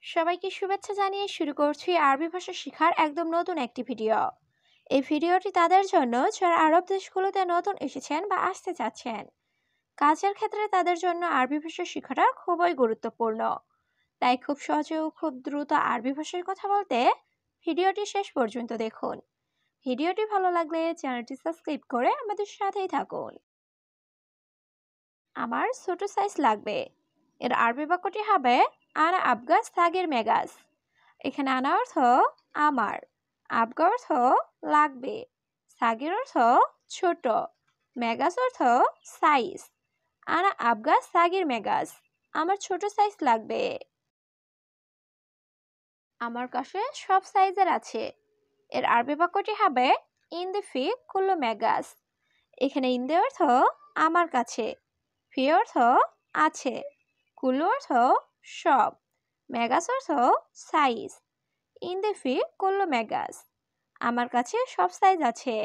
সবাইকে শুভেচ্ছা জানিয়ে শুরু করছি আরবি ভাষা শেখার একদম নতুন একটি ভিডিও। এই ভিডিওটি তাদের জন্য যারা আরব দেশগুলোতে নতুন এসেছেন বা আসতে চাচ্ছেন। কাজের ক্ষেত্রে তাদের জন্য আরবি ভাষা শেখাটা খুবই গুরুত্বপূর্ণ। তাই খুব সহজে ও খুব দ্রুত আরবি ভাষায় কথা বলতে ভিডিওটি শেষ পর্যন্ত দেখুন। ভিডিওটি ভালো লাগলে চ্যানেলটি সাবস্ক্রাইব করে আমাদের সাথেই থাকুন। আমার ছোট সাইজ লাগবে। এর আরবি বাক্যটি হবে আনা আবগাস সাগের মেগাস। এখানে আনা অর্থ আমার, আবগা অর্থ লাগবে, সাগের অর্থ ছোট, মেগাস অর্থ সাইজ। আনা আবগা সাগের মেগাস, আমার ছোট সাইজ লাগবে। আমার কাছে সব সাইজের আছে। এর আরবি বাক্যটি হবে ইন দি ফি কুল্লু মেগাস। এখানে ইন দি অর্থ আমার কাছে, ফি অর্থ আছে, কুল্লু অর্থ সব, মেগাস অর্থ সাইজ। ইন দি ফি কুল্লু মেগাস, আমার কাছে সব সাইজ আছে।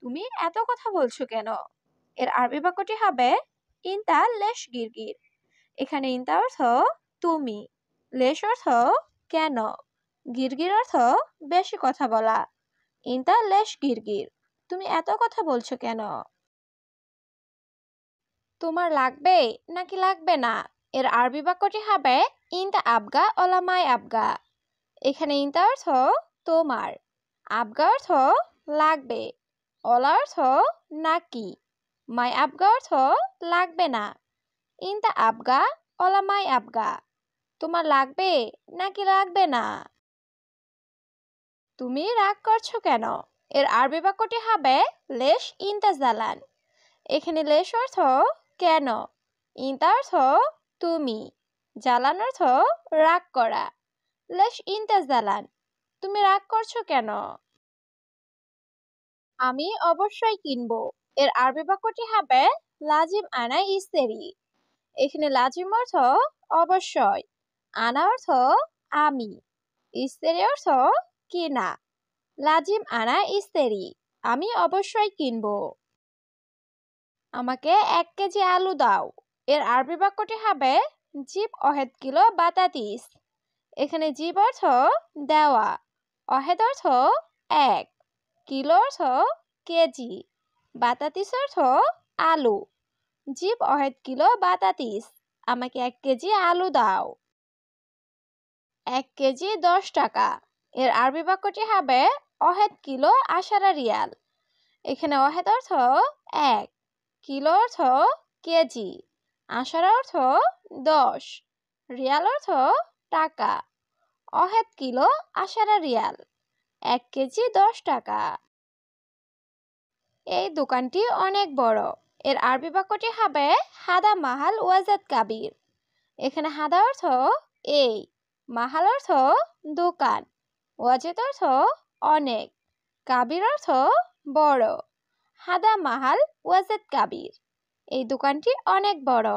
তুমি এত কথা বলছো কেন? এর আরবি বাক্যটি হবে ইনতা লেশ গিরগির। এখানে ইনতা অর্থ তুমি, লেশ অর্থ কেন, গিরগির অর্থ বেশি কথা বলা। ইনতা লেশ গিরগির, তুমি এত কথা বলছো কেন? তোমার লাগবে নাকি লাগবে না? এর আরবি বাক্যটি হবে ইনতা আবগা ওলামাই আবগা। এখানে ইনতা অর্থ তোমার, আবগা অর্থ লাগবে, ওলা অর্থ নাকি, মাই আবগা অর্থ লাগবে না। ইনতা আবগা ওলা মাই আবগা, তোমার লাগবে নাকি লাগবে না? তুমি রাগ করছো কেন? এর আরবি বাক্যটি হবে লেশ ইনতা জালান। এখানে লেশ অর্থ কেন, ইনতা অর্থ তুমি, জালান অর্থ রাগ করা। লেশ ইনতা জালান, তুমি রাগ করছো কেন? আমি অবশ্যই কিনবো। এর আরবি বাক্যটি হবে লাজিম আনা ইস্তেরি। এখানে লাজিম অর্থ অবশ্যই, আনা অর্থ আমি, ইস্তেরি অর্থ কিনা। লাজিম আনা ইস্তেরি, আমি অবশ্যই কিনবো। আমাকে 1 কেজি আলু দাও। এর আরবি বাক্যটি হবে জিব অহেদ কিলো বাতাতিস। এখানে জিব অর্থ দেওয়া, অহেদ অর্থ 1, কিলো অর্থ কেজি, বাতাতিস অর্থ আলু। জিব অহেদ কিলো বাতাতিস, আমাকে 1 কেজি আলু দাও। 1 কেজি 10 টাকা। এর আরবি বাক্যটি হবে অহেদ কিলো 10 রিয়াল। এখানে অহেদ অর্থ 1, কিলো অর্থ কেজি, 10 অর্থ 10, রিয়াল অর্থ টাকা। অহেদ কিলো 10 রিয়াল, 1 কেজি 10 টাকা। এই দোকানটি অনেক বড়। এর আরবি বাক্যটি হবে হাদা মাহাল ওয়াজাদ কাবির। এখানে হাদা অর্থ এই, মাহাল অর্থ দোকান, ওয়াজেদ অর্থ অনেক, কাবির অর্থ বড়। হাদা মাহাল ওয়াজেদ কাবির, এই দোকানটি অনেক বড়।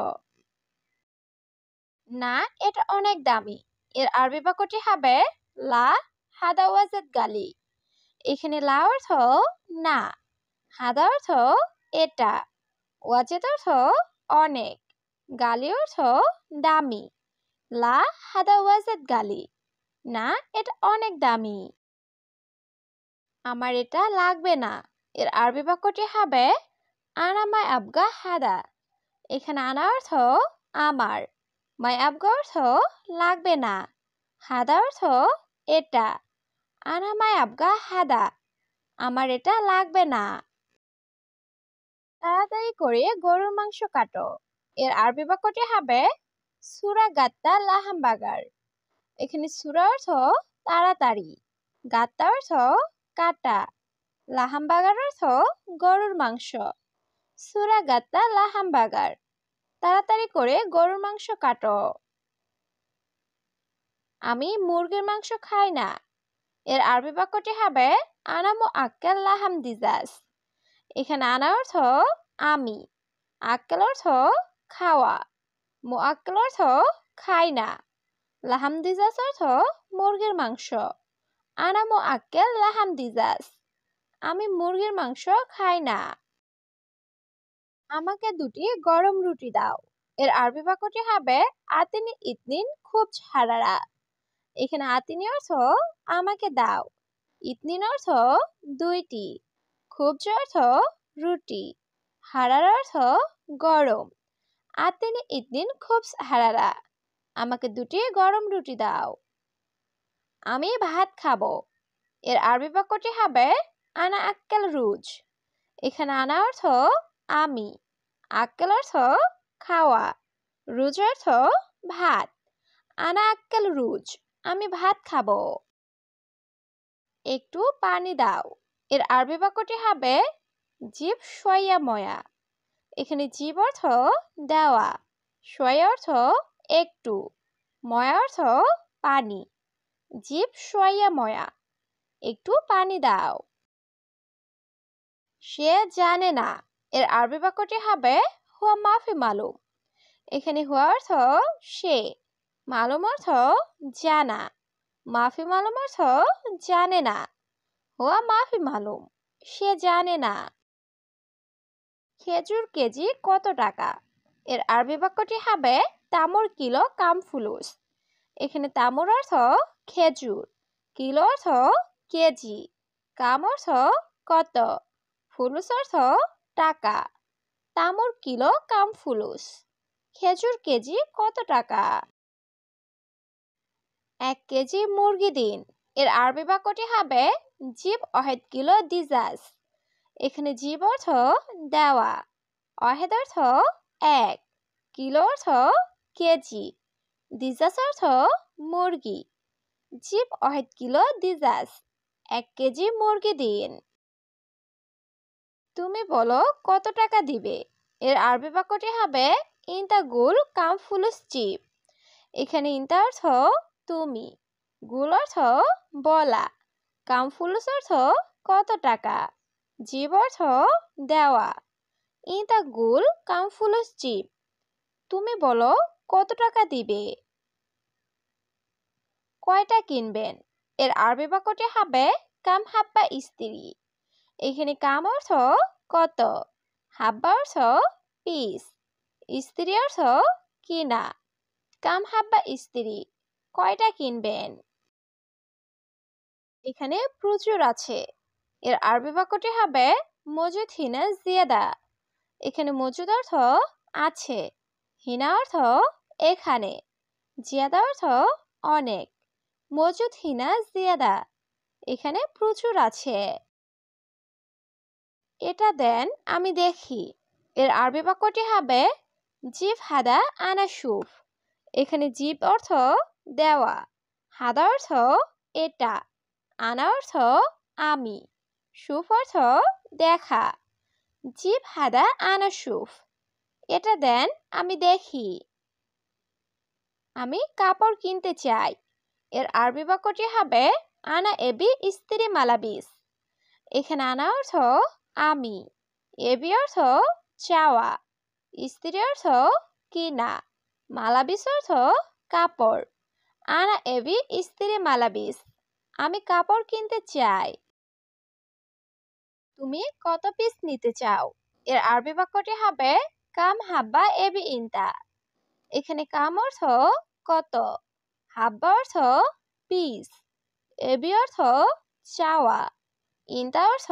না, এটা অনেক দামি। এর আরবি বাক্যটি হবে লা হাদা ওয়াজেদ গালি। এখানে লা অর্থ না, হাদা অর্থ এটা, ওয়াজেদ অর্থ অনেক, গালি অর্থ দামি। লা হাদা ওয়াজেদ গালি, না এটা অনেক দামি। আমার এটা লাগবে না। এর আরবি বাক্যটি হবে আনা মাই আবগা হাদা। এখানে আনা অর্থ আমার, মাই আবগা অর্থ লাগবে না, হাদা অর্থ এটা। আনা মাই আবগা হাদা, আমার এটা লাগবে না। তাড়াতাড়ি করে গরুর মাংস কাটো। এর আরবি বাক্যটি হবে সুরা গাত্তা লাহাম বাগার। এখানে সুরা অর্থ তাড়াতাড়ি, গাত্তা অর্থ কাটা, লাহাম বাগার অর্থ গরুর মাংস। সুরা গাত্তা লাহাম বাগার, তাড়াতাড়ি করে গরুর মাংস কাটো। আমি মুরগির মাংস খাই না। এর আরবি বাক্যটি হবে আনামু আক্কেল লাহাম দিজাস। এখানে আনা অর্থ আমি, আক্কেল অর্থ খাওয়া, মুআক্কেল অর্থ খাই না, লাহাম দিজাস অর্থ মুরগির মাংস। আনা মুআক্কেল লাহাম দিজাস, আমি মুরগির মাংস খাই না। আমাকে 2টি গরম রুটি দাও। এর আরবি বাক্যটি হবে আতিনি ইতনিন খুবজ হারারা। এখানে আতিনি অর্থ আমাকে দাও, ইতনিন অর্থ দুইটি, খুবজ অর্থ রুটি, হারারা অর্থ গরম। আতিনি ইতনিন খুবজ হারারা, আমাকে দুটি গরম রুটি দাও। আমি ভাত খাবো। এর আরবি বাক্যটি হবে আনা আক্কেল রুজ। এখানে আনা অর্থ আমি, আক্কেল অর্থ খাওয়া, রুজ অর্থ ভাত। আনা আক্কেল রুজ, আমি ভাত খাবো। একটু পানি দাও। এর আরবি বাক্যটি হবে জিব শোয়া ময়া। এখানে জিব অর্থ দেওয়া, শোয়া অর্থ একটু, ময়া অর্থ পানি। জিব শোয়া ময়া, একটু পানি দাও। সে জানে না। এর আরবি বাক্যটি হবে হুয়া মাফি মালুম। এখানে হুয়া অর্থ সে, মালুম অর্থ জানা, মাফি মালুম অর্থ জানে না। হুয়া মাফি মালুম, সে জানে না। খেজুর কেজি কত টাকা? এর আরবি বাক্যটি হবে তামুর কিলো কাম ফুলুস। এখানে তামুর অর্থ খেজুর, কিলো অর্থ কেজি, কাম অর্থ কত, ফুলুস অর্থ টাকা। তামুর কিলো কাম ফুলুস, খেজুর কেজি কত টাকা? 1 কেজি মুরগি দিন। এর আরবি বাক্যটি হবে জিব অহেদ কিলো দিজাজ। এখানে জিব অর্থ দেওয়া, অহেদ অর্থ এক, কিলো অর্থ কেজি, দিজাজ অর্থ মুরগি। জিব অহেদ কিলো দিজাজ, 1 কেজি মুরগি দিন। তুমি বলো কত টাকা দিবে? এর আরবি বাক্যটি হবে ইনতা গুল কাম ফুলুস জিব। এখানে ইনতা অর্থ তুমি, গুল অর্থ বলা, কাম ফুলুস অর্থ কত টাকা, জিব অর্থ দেওয়া। ইনতা গুল কাম ফুলুস জিব, তুমি বলো কত টাকা দিবে? কয়টা কিনবেন? এর আরবি বাক্যটি হবে কাম হাব্বা ইস্তিরি। এখানে কাম অর্থ কত, হাব্বা অর্থ পিস, ইস্তিরি অর্থ কিনা। কাম হাব্বা ইস্তিরি, কয়টা কিনবেন? এখানে প্রচুর আছে। এর আরবি বাক্যটি হবে মজুদ হিনা জিয়াদা। এখানে মজুদ অর্থ আছে, হিনা অর্থ এখানে, জিয়াদা অর্থ অনেক। মজুদ হিনা জিয়াদা, এখানে প্রচুর আছে। এটা দেন আমি দেখি। এর আরবি বাক্যটি হবে জিব হাদা আনা শুফ। এখানে জিব অর্থ দেওয়া, হাদা অর্থ এটা, আনা অর্থ আমি, শুফ অর্থ দেখা। জিব হাদা আনা শুফ, এটা দেন আমি দেখি। আমি কাপড় কিনতে চাই। এর আরবি বাক্যটি হবে আনা এবি ইস্তিরি মালাবিস। এখানে আনা অর্থ আমি, এবি অর্থ চাওয়া, ইস্তিরি অর্থ কিনা, মালাবিস অর্থ কাপড়। আনা এবি ইস্তিরি মালাবিস, আমি কাপড় কিনতে চাই। তুমি কত পিস নিতে চাও? এর আরবি বাক্যটি হবে কাম হাব্বা এবি ইনতা। এখানে কাম অর্থ কত, হাব্বা অর্থ পিস, এবি অর্থ চাওয়া, ইনতা অর্থ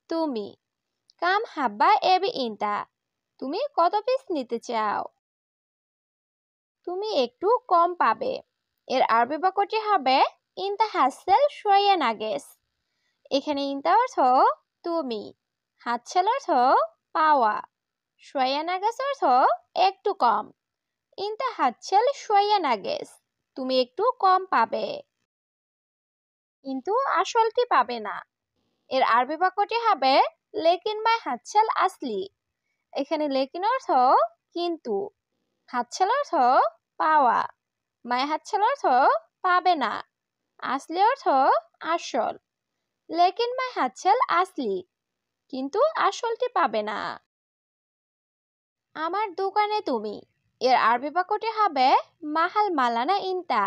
তুমি। কাম হাব্বা এবি ইনতা, তুমি কত পিস নিতে চাও? তুমি একটু কম পাবে। এর আরবি বাক্যটি হবে ইনতা হাসেল শোয়া নাগেস। এখানে ইনতা অর্থ তুমি, হাতছেল অর্থ পাওয়া, শোয়া নাগেস অর্থ একটু কম। ইনতা হাতছেল শোয়া নাগেস, তুমি একটু কম পাবে। কিন্তু আসলটি পাবে না। এর আরবি বাক্যটি হবে লেকিন মাই হাতছেল আসলি। এখানে লেকিন অর্থ কিন্তু, হাতছেল অর্থ পাওয়া, মাই হাতছেল অর্থ পাবে না, আসলি অর্থ আসল। লেকিন মাই হাতছেল আসলি, কিন্তু আসলটি পাবে না। আমার দোকানে তুমি। এর আরবি বাক্যটি হবে মাহাল মালানা ইনতা।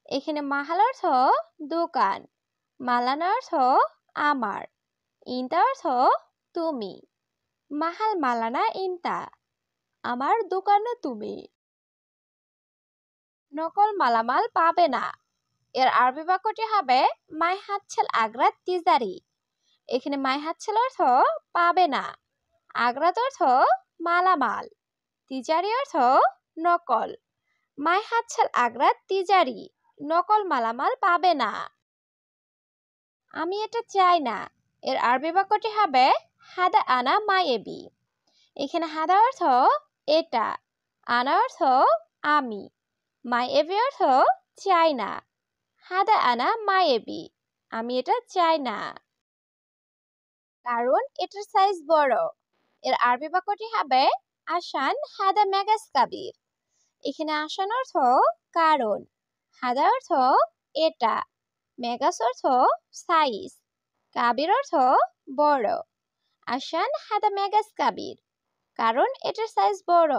এখানে মাহাল অর্থ দোকান, মালানা অর্থ আমার, ইনতা অর্থ তুমি। মাহাল মালানা ইনতা, আমার দোকানে তুমি। নকল মালামাল পাবে না। এর আরবি বাক্যটি হবে মাই হাতছেল আগ্রাত তিজারি। এখানে মাই হাতছেল অর্থ পাবে না, আগ্রাত অর্থ মালামাল, তিজারি অর্থ নকল। মাই হাতছেল আগ্রাত তিজারি, নকল মালামাল পাবে না। আমি এটা চাই না। এর আরবি বাক্যটি হবে হাদা আনা মাই এবি। এখানে হাদা অর্থ এটা, আনা অর্থ আমি, মাই এবি অর্থ চাই না। হাদা আনা মাই এবি, আমি এটা চাই না। কারণ এটার সাইজ বড়। এর আরবি বাক্যটি হবে আসান হাদা মেগাস কাবির। এখানে আসান অর্থ কারণ, হাদা অর্থ এটা, মেগাস অর্থ সাইজ, কাবির অর্থ বড়। আসান হাদা মেগাস কাবির, কারণ এটার সাইজ বড়।